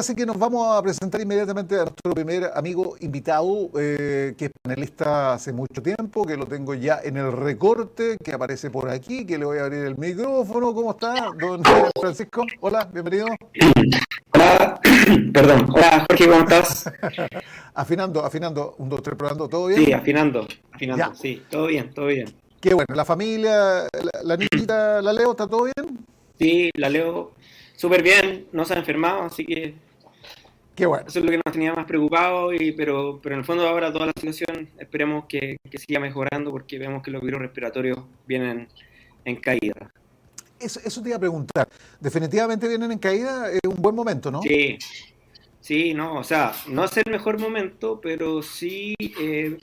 ahora sí que nos vamos a presentar inmediatamente a nuestro primer amigo invitado, que es panelista hace mucho tiempo, que lo tengo ya en el recorte, que aparece por aquí, que le voy a abrir el micrófono. ¿Cómo está, don Francisco? Hola, bienvenido. Hola, perdón. Hola, Jorge, ¿cómo estás? Afinando, un, dos, tres, probando, ¿todo Sí, bien? afinando, Ya, sí, todo bien, todo bien. qué bueno. La familia, la niñita, la Leo, ¿está todo bien? Sí, la leo súper bien, no se ha enfermado, así que Qué bueno. eso es lo que nos tenía más preocupado, pero en el fondo ahora toda la situación esperemos que siga mejorando porque vemos que los virus respiratorios vienen en caída. Eso te iba a preguntar. Definitivamente vienen en caída, es un buen momento, ¿no? Sí, sí, no, o sea, no es el mejor momento, pero sí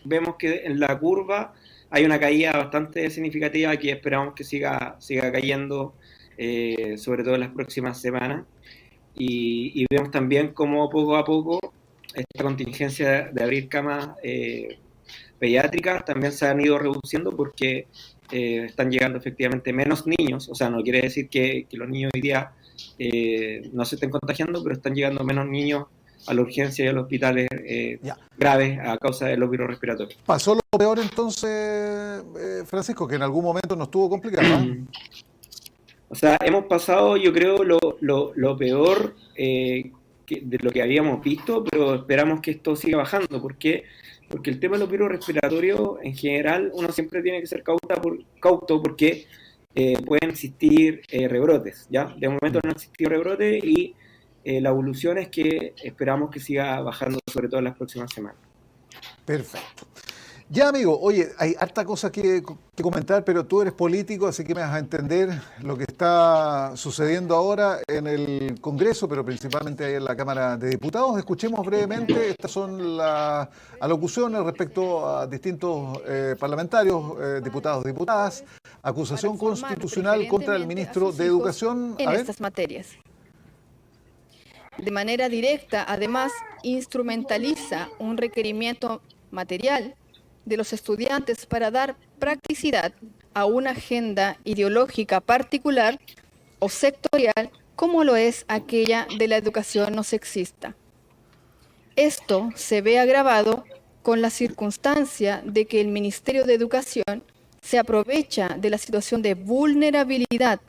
vemos que en la curva hay una caída bastante significativa que esperamos que siga cayendo, sobre todo en las próximas semanas. Y vemos también cómo poco a poco esta contingencia de abrir camas pediátricas también se han ido reduciendo porque están llegando efectivamente menos niños, o sea, no quiere decir que los niños hoy día no se estén contagiando, pero están llegando menos niños a la urgencia y a los hospitales Ya. graves a causa de los virus respiratorios. Pasó lo peor entonces, Francisco, que en algún momento nos estuvo complicado, ¿ah? O sea, hemos pasado, yo creo, lo peor de lo que habíamos visto, pero esperamos que esto siga bajando. ¿Por qué? Porque el tema de los virus respiratorios, en general, uno siempre tiene que ser cauto porque pueden existir rebrotes, ¿ya? De momento no ha existido rebrote y la evolución es que esperamos que siga bajando, sobre todo en las próximas semanas. Perfecto. Ya, amigo, oye, hay harta cosa que comentar, pero tú eres político, así que me vas a entender lo que está sucediendo ahora en el Congreso, pero principalmente ahí en la Cámara de Diputados. Escuchemos brevemente, estas son las alocuciones respecto a distintos parlamentarios, diputados, diputadas, Para acusación formar constitucional contra el preferentemente a ministro sus de hijos Educación. A en ver, estas materias. De manera directa, además, instrumentaliza un requerimiento material de los estudiantes para dar practicidad a una agenda ideológica particular o sectorial como lo es aquella de la educación no sexista. Esto se ve agravado con la circunstancia de que el Ministerio de Educación se aprovecha de la situación de vulnerabilidad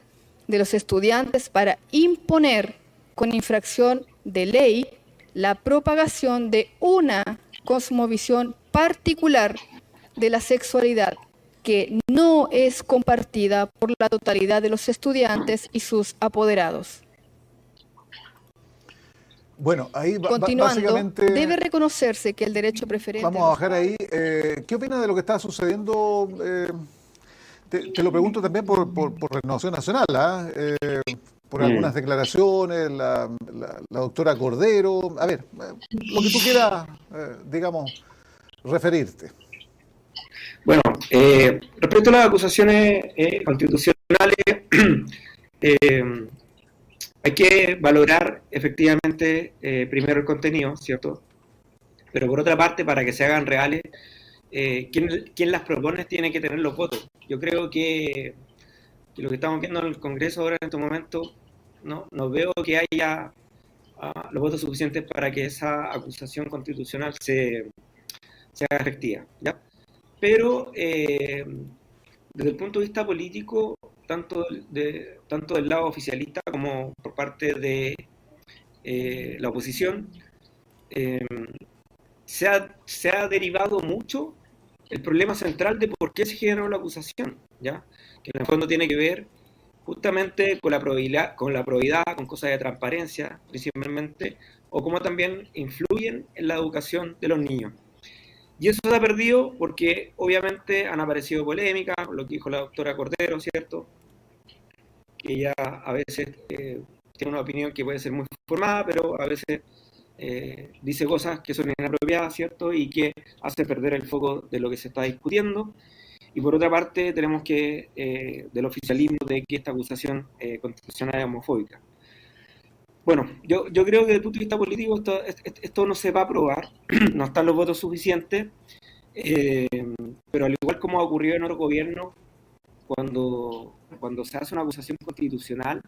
de los estudiantes para imponer con infracción de ley la propagación de una cosmovisión particular de la sexualidad que no es compartida por la totalidad de los estudiantes y sus apoderados. bueno, ahí Continuando, debe básicamente reconocerse que el derecho preferente vamos a a los bajar ahí. padres... ¿Qué opinas de lo que está sucediendo? Te lo pregunto también por Renovación Nacional, ¿ah? Por algunas Mm. declaraciones, la doctora Cordero. A ver, lo que tú quieras, digamos, referirte. Bueno, respecto a las acusaciones constitucionales, eh, hay que valorar efectivamente primero el contenido, ¿cierto? Pero por otra parte, para que se hagan reales, quien las propone tiene que tener los votos. Yo creo que lo que estamos viendo en el Congreso ahora en estos momentos, no veo que haya los votos suficientes para que esa acusación constitucional se haga efectiva, ¿ya? Pero desde el punto de vista político, tanto del lado oficialista como por parte de la oposición, eh, se ha derivado mucho el problema central de por qué se generó la acusación, ¿ya? Que en el fondo tiene que ver justamente con la probidad, con cosas de transparencia, principalmente, o cómo también influyen en la educación de los niños. Y eso se ha perdido porque obviamente han aparecido polémicas, lo que dijo la doctora Cordero, ¿cierto? Que ella a veces tiene una opinión que puede ser muy formada, pero a veces dice cosas que son inapropiadas, ¿cierto? Y que hace perder el foco de lo que se está discutiendo. Y por otra parte tenemos que del oficialismo de que esta acusación constitucional es homofóbica. Bueno, yo creo que desde el punto de vista político esto no se va a aprobar, no están los votos suficientes, eh, pero al igual como ha ocurrido en otros gobiernos, cuando se hace una acusación constitucional,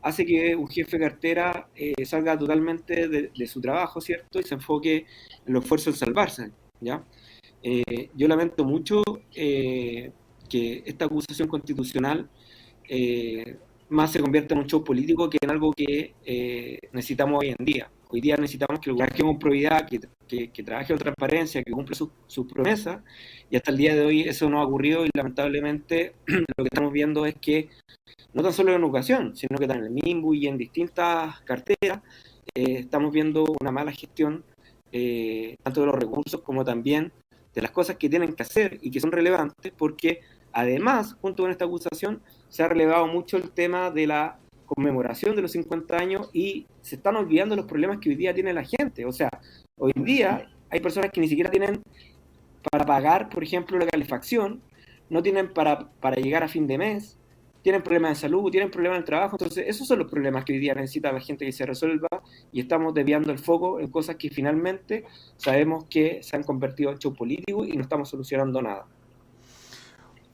hace que un jefe de cartera salga totalmente de su trabajo, ¿cierto? Y se enfoque en los esfuerzos de salvarse, ¿ya? Yo lamento mucho que esta acusación constitucional más se convierta en un show político que en algo que necesitamos hoy en día. Hoy día necesitamos que el gobierno trabaje con probidad, que trabaje con transparencia, que cumpla sus promesas, y hasta el día de hoy eso no ha ocurrido, y lamentablemente lo que estamos viendo es que no tan solo en educación, sino que también en el MIMBU y en distintas carteras estamos viendo una mala gestión tanto de los recursos como también de las cosas que tienen que hacer y que son relevantes, porque además, junto con esta acusación, se ha relevado mucho el tema de la conmemoración de los 50 años y se están olvidando los problemas que hoy día tiene la gente. O sea, hoy día hay personas que ni siquiera tienen para pagar, por ejemplo, la calefacción, no tienen para llegar a fin de mes, tienen problemas de salud, tienen problemas en el trabajo. Entonces esos son los problemas que hoy día necesita la gente que se resuelva, y estamos desviando el foco en cosas que finalmente sabemos que se han convertido en show político y no estamos solucionando nada.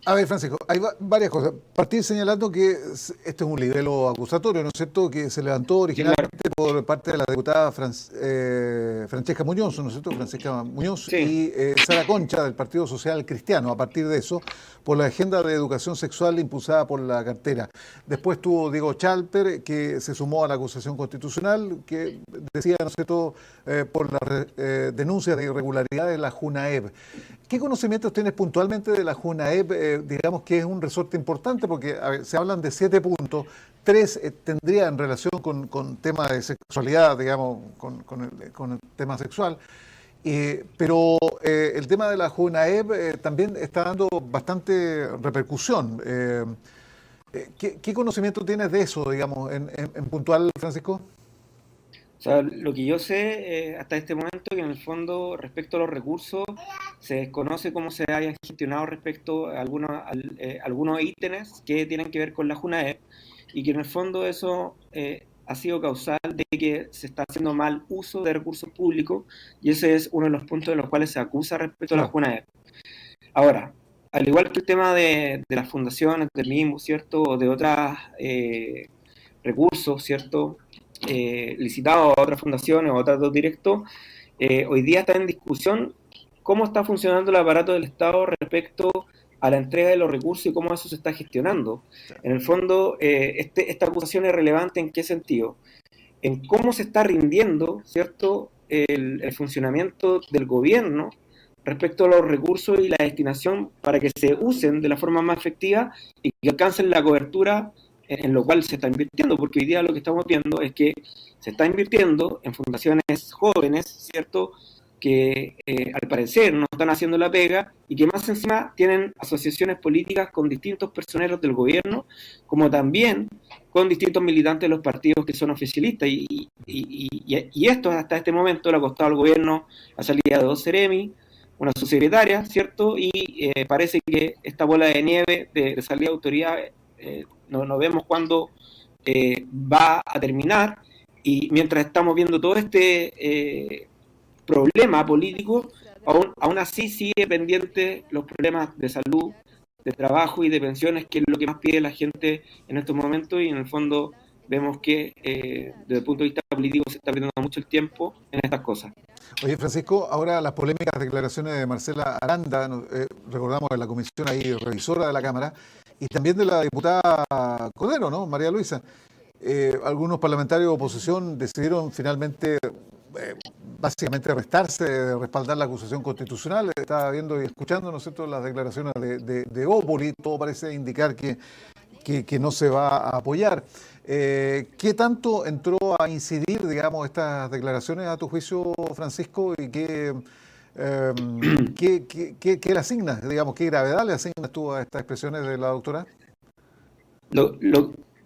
A ver, Francisco, hay varias cosas. Partir señalando que este es un libelo acusatorio, ¿no es cierto?, que se levantó originalmente por parte de la diputada Francesca Muñoz, ¿no es cierto?, Francesca Muñoz, sí, y Sara Concha del Partido Social Cristiano, a partir de eso, por la agenda de educación sexual impulsada por la cartera. Después tuvo Diego Chalper, que se sumó a la acusación constitucional, que decía, ¿no es cierto?, por las denuncias de irregularidades de la JUNAEP. ¿Qué conocimientos tienes puntualmente de la JUNAEP? Digamos que es un resorte importante, porque a ver, se hablan de 7 puntos, 3 tendrían relación con temas de sexualidad, digamos, con el tema sexual, pero el tema de la JUNAEP también está dando bastante repercusión. ¿Qué conocimiento tienes de eso, digamos, en puntual, Francisco? O sea, lo que yo sé hasta este momento, que en el fondo, respecto a los recursos, se desconoce cómo se hayan gestionado respecto a algunos ítems que tienen que ver con la JUNAEP, y que en el fondo eso ha sido causal de que se está haciendo mal uso de recursos públicos, y ese es uno de los puntos de los cuales se acusa respecto a la JUNAEP. Ahora, al igual que el tema de las fundaciones, del mismo, ¿cierto?, o de otros recursos, ¿cierto?, licitados a otras fundaciones o a otros directos, hoy día está en discusión cómo está funcionando el aparato del Estado respecto a la entrega de los recursos y cómo eso se está gestionando. En el fondo, esta acusación es relevante ¿en qué sentido? En cómo se está rindiendo, ¿cierto?, el funcionamiento del gobierno respecto a los recursos y la destinación para que se usen de la forma más efectiva y que alcancen la cobertura en lo cual se está invirtiendo, porque hoy día lo que estamos viendo es que se está invirtiendo en fundaciones jóvenes, ¿cierto?, que al parecer no están haciendo la pega, y que más encima tienen asociaciones políticas con distintos personeros del gobierno, como también con distintos militantes de los partidos que son oficialistas, y esto hasta este momento le ha costado al gobierno la salida de 2 seremi, una subsecretaria, ¿cierto?, y parece que esta bola de nieve de salida de autoridades no vemos cuándo va a terminar, y mientras estamos viendo todo este problema político, aún así sigue pendiente los problemas de salud, de trabajo y de pensiones, que es lo que más pide la gente en estos momentos, y en el fondo vemos que desde el punto de vista político se está perdiendo mucho el tiempo en estas cosas. Oye, Francisco, ahora las polémicas declaraciones de Marcela Aranda, recordamos de la comisión ahí revisora de la Cámara, y también de la diputada Cordero, ¿no?, María Luisa. Algunos parlamentarios de oposición decidieron finalmente básicamente restarse de respaldar la acusación constitucional. Estaba viendo y escuchando, ¿no es cierto?, las declaraciones de Opoli, todo parece indicar que no se va a apoyar. ¿Qué tanto entró a incidir, digamos, estas declaraciones a tu juicio, Francisco, y qué le asignas, digamos, qué gravedad le asignas tú a estas expresiones de la doctora?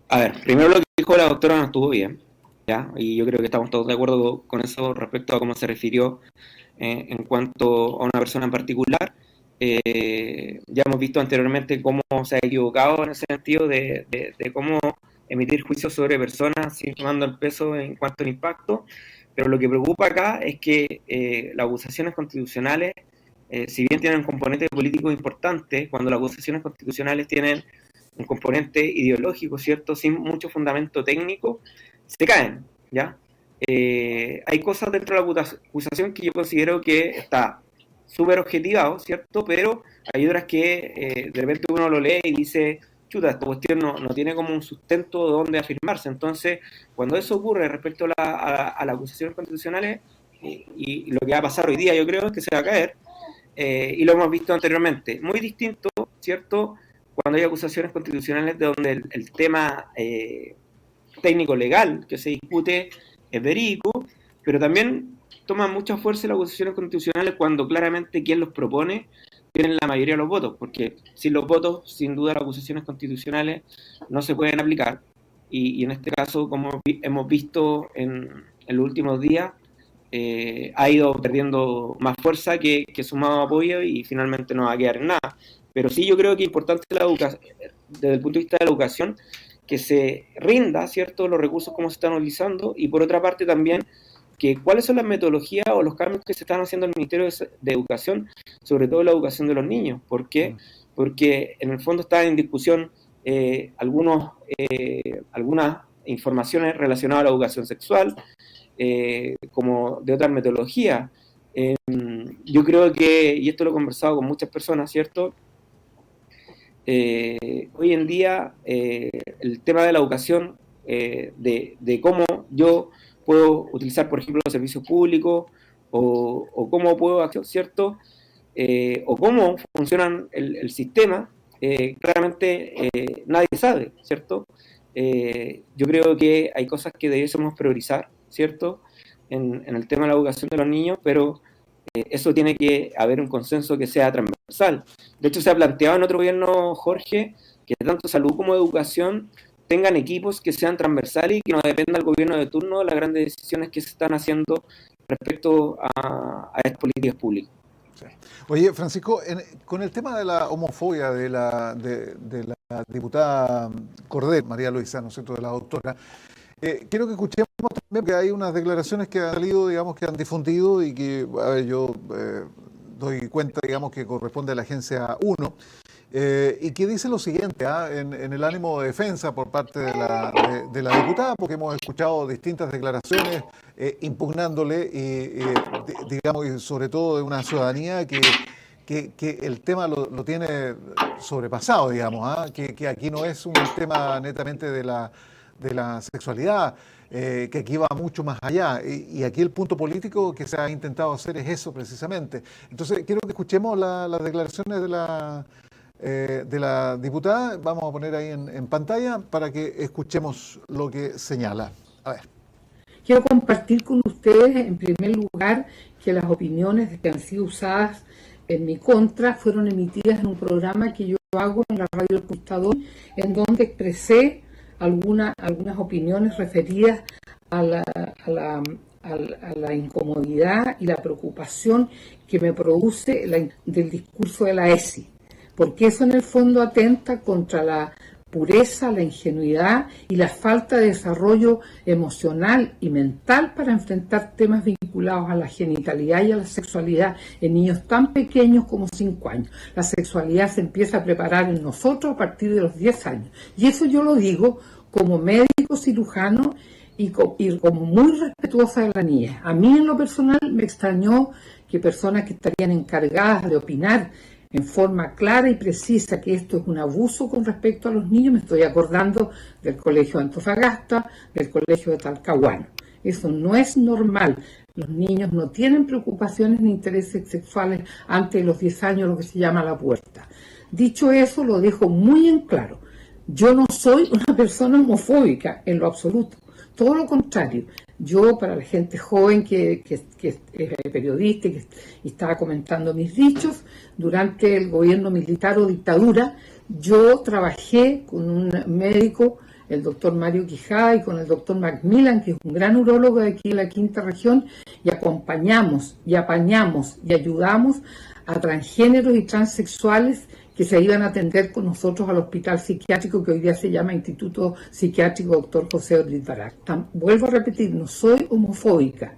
A ver, primero lo que dijo la doctora no estuvo bien, ¿ya? Y yo creo que estamos todos de acuerdo con eso respecto a cómo se refirió en cuanto a una persona en particular. Ya hemos visto anteriormente cómo se ha equivocado en ese sentido de cómo emitir juicios sobre personas sin tomando el peso en cuanto al impacto, pero lo que preocupa acá es que las acusaciones constitucionales, si bien tienen un componente político importante, cuando las acusaciones constitucionales tienen un componente ideológico, ¿cierto? Sin mucho fundamento técnico, se caen, ¿ya? Hay cosas dentro de la acusación que yo considero que está súper objetivado, ¿cierto? Pero hay otras que de repente uno lo lee y dice, chuta, esta cuestión no tiene como un sustento de dónde afirmarse. Entonces, cuando eso ocurre respecto a las acusaciones constitucionales, y lo que va a pasar hoy día, yo creo, es que se va a caer, y lo hemos visto anteriormente. Muy distinto, ¿cierto?, cuando hay acusaciones constitucionales de donde el tema técnico-legal que se discute es verídico, pero también toma mucha fuerza las acusaciones constitucionales cuando claramente quien los propone tienen la mayoría de los votos, porque sin los votos, sin duda, las acusaciones constitucionales no se pueden aplicar, y en este caso, como hemos visto en los últimos días, ha ido perdiendo más fuerza que sumado apoyo y finalmente no va a quedar en nada. Pero sí, yo creo que es importante desde el punto de vista de la educación que se rinda, ¿cierto?, los recursos como se están utilizando, y por otra parte también que cuáles son las metodologías o los cambios que se están haciendo en el Ministerio de Educación, sobre todo la educación de los niños. ¿Por qué? Porque en el fondo están en discusión algunas informaciones relacionadas a la educación sexual, como de otras metodologías. Yo creo que, y esto lo he conversado con muchas personas, ¿cierto?, hoy en día el tema de la educación, de cómo yo puedo utilizar, por ejemplo, los servicios públicos, o cómo puedo acceder, ¿cierto?, o cómo funcionan el sistema, claramente nadie sabe, ¿cierto? Yo creo que hay cosas que debiésemos priorizar, ¿cierto?, en el tema de la educación de los niños, pero eso tiene que haber un consenso que sea transversal. De hecho, se ha planteado en otro gobierno, Jorge, que tanto salud como educación tengan equipos que sean transversales y que no dependa del gobierno de turno de las grandes decisiones que se están haciendo respecto a estas políticas públicas. Sí. Oye, Francisco, con el tema de la homofobia de la diputada Cordero, María Luisa, ¿no es cierto?, de la doctora, quiero que escuchemos también que hay unas declaraciones que han salido, digamos, que han difundido y que, a ver, yo doy cuenta, digamos, que corresponde a la agencia 1, y que dice lo siguiente, en el ánimo de defensa por parte de la diputada, porque hemos escuchado distintas declaraciones impugnándole, digamos, y sobre todo de una ciudadanía que el tema lo tiene sobrepasado, digamos, que aquí no es un tema netamente de la sexualidad, que aquí va mucho más allá. Y aquí el punto político que se ha intentado hacer es eso precisamente. Entonces, quiero que escuchemos las declaraciones de la diputada. Vamos a poner ahí en pantalla para que escuchemos lo que señala. A ver. Quiero compartir con ustedes, en primer lugar, que las opiniones que han sido usadas en mi contra fueron emitidas en un programa que yo hago en la Radio El Conquistador, en donde expresé algunas opiniones referidas a la incomodidad y la preocupación que me produce del discurso de la ESI, porque eso en el fondo atenta contra la pureza, la ingenuidad y la falta de desarrollo emocional y mental para enfrentar temas vinculados a la genitalidad y a la sexualidad en niños tan pequeños como 5 años. La sexualidad se empieza a preparar en nosotros a partir de los 10 años. Y eso yo lo digo como médico cirujano y como muy respetuosa de la niña. A mí en lo personal me extrañó que personas que estarían encargadas de opinar en forma clara y precisa que esto es un abuso con respecto a los niños, me estoy acordando del Colegio de Antofagasta, del Colegio de Talcahuano. Eso no es normal. Los niños no tienen preocupaciones ni intereses sexuales antes de los 10 años, lo que se llama la pubertad. Dicho eso, lo dejo muy en claro. Yo no soy una persona homofóbica en lo absoluto. Todo lo contrario. Yo, para la gente joven que es periodista y estaba comentando mis dichos, durante el gobierno militar o dictadura, yo trabajé con un médico, el doctor Mario Quijada, y con el doctor Macmillan, que es un gran urólogo de aquí en la quinta región, y acompañamos, y apañamos, y ayudamos a transgéneros y transexuales que se iban a atender con nosotros al hospital psiquiátrico que hoy día se llama Instituto Psiquiátrico Dr. José Ortiz Barak. Vuelvo a repetir, no soy homofóbica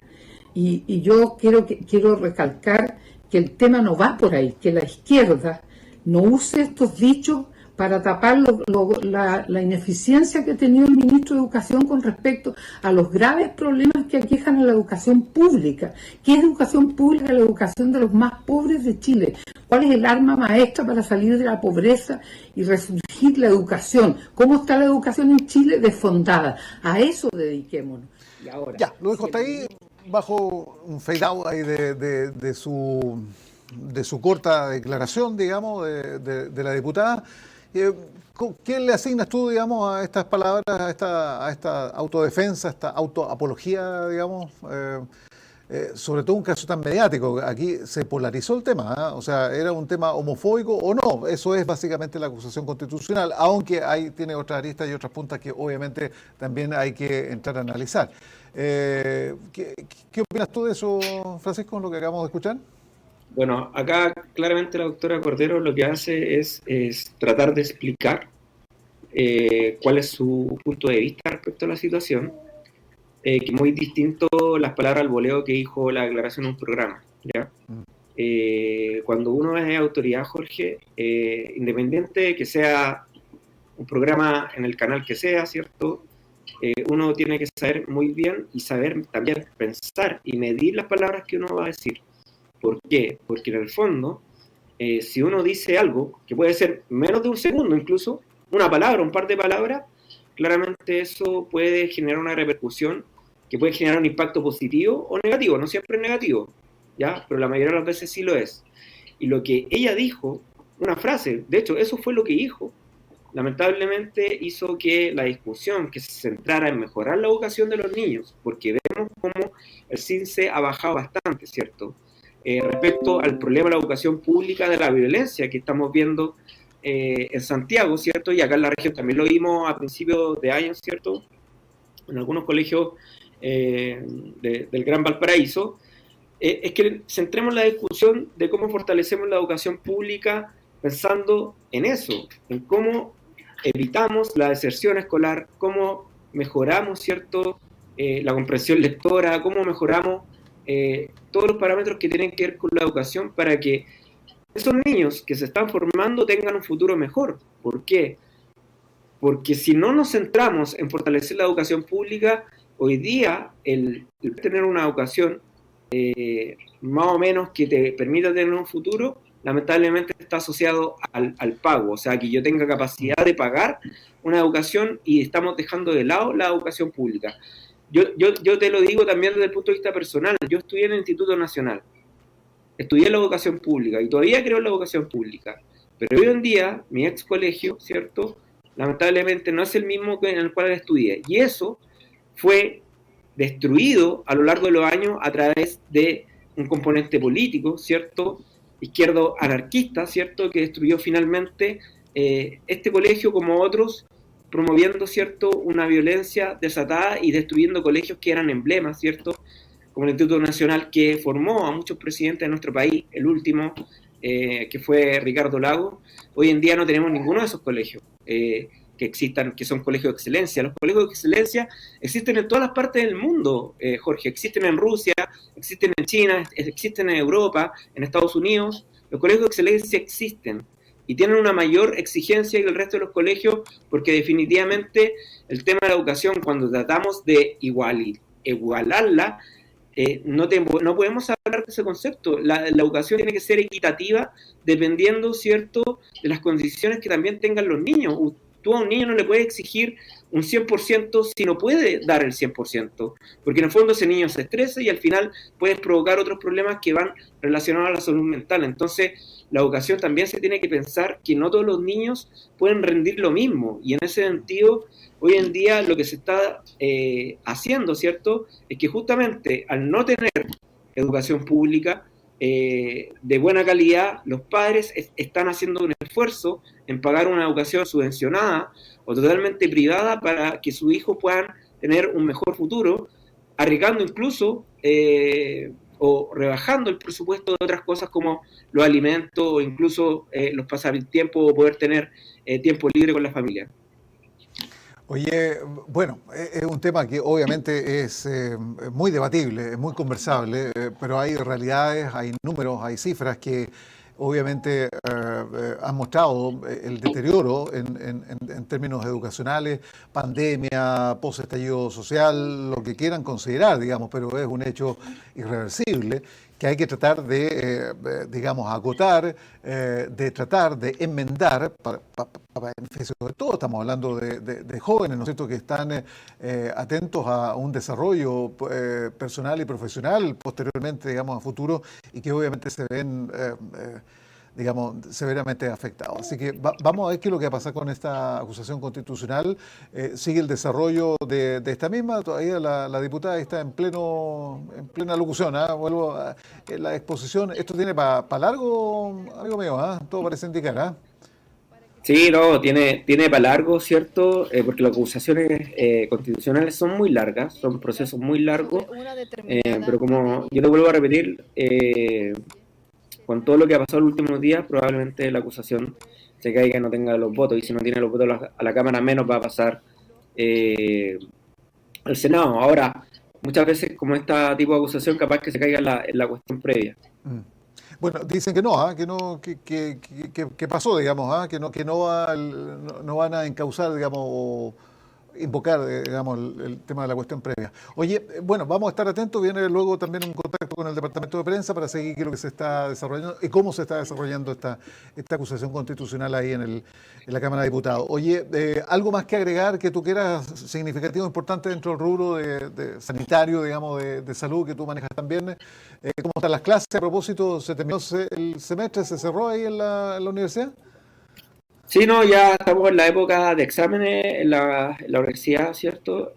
y yo quiero recalcar que el tema no va por ahí, que la izquierda no use estos dichos para tapar la ineficiencia que ha tenido el ministro de Educación con respecto a los graves problemas que aquejan a la educación pública. ¿Qué es educación pública? La educación de los más pobres de Chile. ¿Cuál es el arma maestra para salir de la pobreza y resurgir la educación? ¿Cómo está la educación en Chile? Desfondada. A eso dediquémonos. Y ahora, ya, lo dejo hasta ahí, bajo un fade out ahí de su corta declaración, digamos, de la diputada. ¿Quién le asignas tú, digamos, a estas palabras, a esta autodefensa, a esta autoapología, digamos? Sobre todo un caso tan mediático. Aquí se polarizó el tema, ¿eh? O sea, ¿era un tema homofóbico o no? Eso es básicamente la acusación constitucional, aunque ahí tiene otras aristas y otras puntas que obviamente también hay que entrar a analizar. ¿Qué opinas tú de eso, Francisco, lo que acabamos de escuchar? Bueno, acá claramente la doctora Cordero lo que hace es tratar de explicar cuál es su punto de vista respecto a la situación, que es muy distinto las palabras al voleo que dijo la declaración en un programa, ¿ya? Cuando uno es autoridad, Jorge, independiente de que sea un programa en el canal que sea, ¿cierto? Uno tiene que saber muy bien y saber también pensar y medir las palabras que uno va a decir. ¿Por qué? Porque en el fondo, si uno dice algo, que puede ser menos de un segundo incluso, una palabra, un par de palabras, claramente eso puede generar una repercusión que puede generar un impacto positivo o negativo, no siempre es negativo, ¿ya? Pero la mayoría de las veces sí lo es. Y lo que ella dijo, una frase, de hecho, eso fue lo que dijo, lamentablemente hizo que la discusión que se centrara en mejorar la educación de los niños, porque vemos cómo el CINCE ha bajado bastante, ¿cierto? Respecto al problema de la educación pública, de la violencia que estamos viendo en Santiago, ¿cierto? Y acá en la región también lo vimos a principios de año, ¿cierto? En algunos colegios del Gran Valparaíso, es que centremos la discusión de cómo fortalecemos la educación pública pensando en eso, en cómo evitamos la deserción escolar, cómo mejoramos, ¿cierto?, la comprensión lectora, cómo mejoramos todos los parámetros que tienen que ver con la educación para que esos niños que se están formando tengan un futuro mejor. ¿Por qué? Porque si no nos centramos en fortalecer la educación pública, hoy día el tener una educación más o menos que te permita tener un futuro, lamentablemente está asociado al pago, o sea, que yo tenga capacidad de pagar una educación y estamos dejando de lado la educación pública. Yo te lo digo también desde el punto de vista personal. Yo estudié en el Instituto Nacional, estudié la educación pública y todavía creo en la educación pública, pero hoy en día mi ex colegio, ¿cierto?, lamentablemente no es el mismo en el cual estudié, y eso fue destruido a lo largo de los años a través de un componente político, ¿cierto?, izquierdo anarquista, ¿cierto?, que destruyó finalmente este colegio como otros, promoviendo, ¿cierto?, una violencia desatada y destruyendo colegios que eran emblemas, ¿cierto?, como el Instituto Nacional, que formó a muchos presidentes de nuestro país, el último, que fue Ricardo Lagos. Hoy en día no tenemos ninguno de esos colegios que existan, que son colegios de excelencia. Los colegios de excelencia existen en todas las partes del mundo, Jorge. Existen en Rusia, existen en China, existen en Europa, en Estados Unidos. Los colegios de excelencia existen y tienen una mayor exigencia que el resto de los colegios, porque definitivamente el tema de la educación, cuando tratamos de igualarla, no podemos hablar de ese concepto. La educación tiene que ser equitativa dependiendo, ¿cierto?, de las condiciones que también tengan los niños. Tú a un niño no le puedes exigir un 100% si no puede dar el 100%, porque en el fondo ese niño se estresa y al final puedes provocar otros problemas que van relacionados a la salud mental. Entonces, la educación también se tiene que pensar que no todos los niños pueden rendir lo mismo, y en ese sentido, hoy en día lo que se está haciendo, ¿cierto?, es que justamente al no tener educación pública de buena calidad, los padres están haciendo un esfuerzo en pagar una educación subvencionada o totalmente privada para que sus hijos puedan tener un mejor futuro, arriesgando incluso o rebajando el presupuesto de otras cosas como los alimentos o incluso los pasatiempos o poder tener tiempo libre con la familia. Oye, bueno, es un tema que obviamente es muy debatible, es muy conversable, pero hay realidades, hay números, hay cifras que obviamente han mostrado el deterioro en términos educacionales, pandemia, post-estallido social, lo que quieran considerar, digamos, pero es un hecho irreversible que hay que tratar de, digamos, acotar, de tratar de enmendar para beneficio de todos. Estamos hablando de jóvenes, ¿no es cierto?, que están atentos a un desarrollo personal y profesional posteriormente, digamos, a futuro, y que obviamente se ven, digamos, severamente afectados. Así que vamos a ver qué es lo que va a pasar con esta acusación constitucional. Sigue el desarrollo de esta misma. Todavía la diputada está en plena locución. Vuelvo a la exposición. Esto tiene para largo, amigo mío. Todo parece indicar. Sí, no, tiene para largo, ¿cierto? Porque las acusaciones constitucionales son muy largas, son procesos muy largos, pero como yo te vuelvo a repetir, con todo lo que ha pasado en los últimos días, probablemente la acusación se caiga y no tenga los votos, y si no tiene los votos a la Cámara, menos va a pasar al Senado. Ahora, muchas veces, como este tipo de acusación, capaz que se caiga en la cuestión previa. Bueno, dicen que no, que pasó, digamos, que no van a encauzar, digamos, o invocar, digamos, el tema de la cuestión previa. Oye, bueno, vamos a estar atentos. Viene luego también un contacto con el Departamento de Prensa para seguir qué es lo que se está desarrollando y cómo se está desarrollando esta acusación constitucional ahí en la Cámara de Diputados. Oye, ¿algo más que agregar que tú quieras significativo, importante dentro del rubro de sanitario, digamos, de salud que tú manejas también? ¿Cómo están las clases? A propósito, ¿se terminó el semestre? ¿Se cerró ahí en la universidad? Sí, no, ya estamos en la época de exámenes en la universidad, ¿cierto?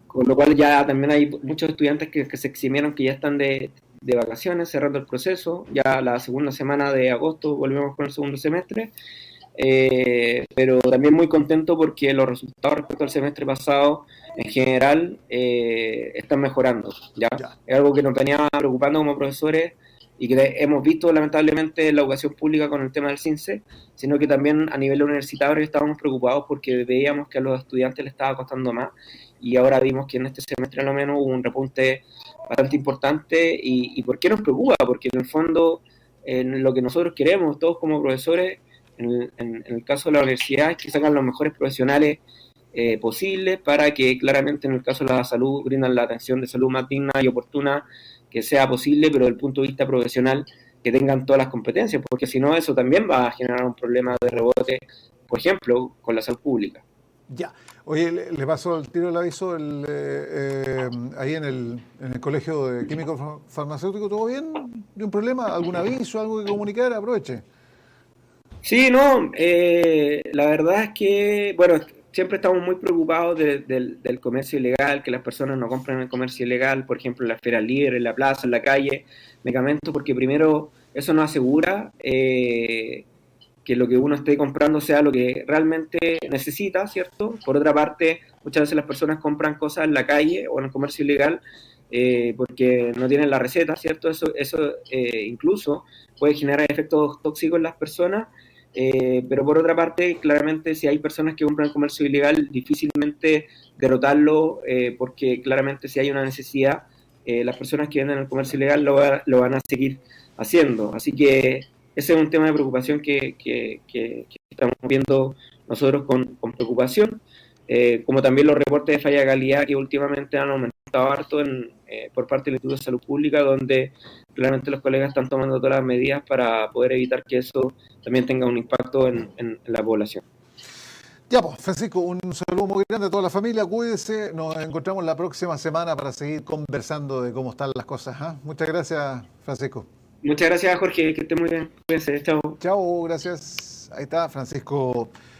Con lo cual ya también hay muchos estudiantes que se eximieron, que ya están de vacaciones, cerrando el proceso. Ya la segunda semana de agosto volvemos con el segundo semestre. Pero también muy contento porque los resultados respecto al semestre pasado, en general, están mejorando. ¿Ya? Es algo que nos venía preocupando como profesores, y que hemos visto lamentablemente en la educación pública con el tema del CINCE, sino que también a nivel universitario estábamos preocupados porque veíamos que a los estudiantes les estaba costando más, y ahora vimos que en este semestre a lo menos hubo un repunte bastante importante. ¿Y por qué nos preocupa? Porque en el fondo, en lo que nosotros queremos todos como profesores, en el caso de la universidad, es que salgan los mejores profesionales posibles, para que claramente en el caso de la salud brindan la atención de salud más digna y oportuna que sea posible, pero desde el punto de vista profesional, que tengan todas las competencias, porque si no, eso también va a generar un problema de rebote, por ejemplo, con la salud pública. Ya. Oye, le paso el tiro del aviso ahí en el Colegio de Químicos Farmacéuticos. ¿Todo bien? ¿De un problema? ¿Algún aviso? ¿Algo que comunicar? Aproveche. Sí, no, la verdad es que, bueno, siempre estamos muy preocupados del comercio ilegal, que las personas no compren en el comercio ilegal, por ejemplo, en la esfera libre, en la plaza, en la calle, medicamentos, porque primero eso nos asegura que lo que uno esté comprando sea lo que realmente necesita, ¿cierto? Por otra parte, muchas veces las personas compran cosas en la calle o en el comercio ilegal porque no tienen la receta, ¿cierto? Eso incluso puede generar efectos tóxicos en las personas. Pero por otra parte, claramente, si hay personas que compran comercio ilegal, difícilmente derrotarlo, porque claramente si hay una necesidad, las personas que venden el comercio ilegal lo van a seguir haciendo. Así que ese es un tema de preocupación que estamos viendo nosotros con preocupación, como también los reportes de falla de calidad que últimamente han aumentado harto por parte del Instituto de Salud Pública, donde claramente los colegas están tomando todas las medidas para poder evitar que eso también tenga un impacto en la población. Ya, pues, Francisco, un saludo muy grande a toda la familia. Cuídese. Nos encontramos la próxima semana para seguir conversando de cómo están las cosas. Muchas gracias, Francisco. Muchas gracias, Jorge. Que esté muy bien. Cuídense. Chao. Chao, gracias. Ahí está, Francisco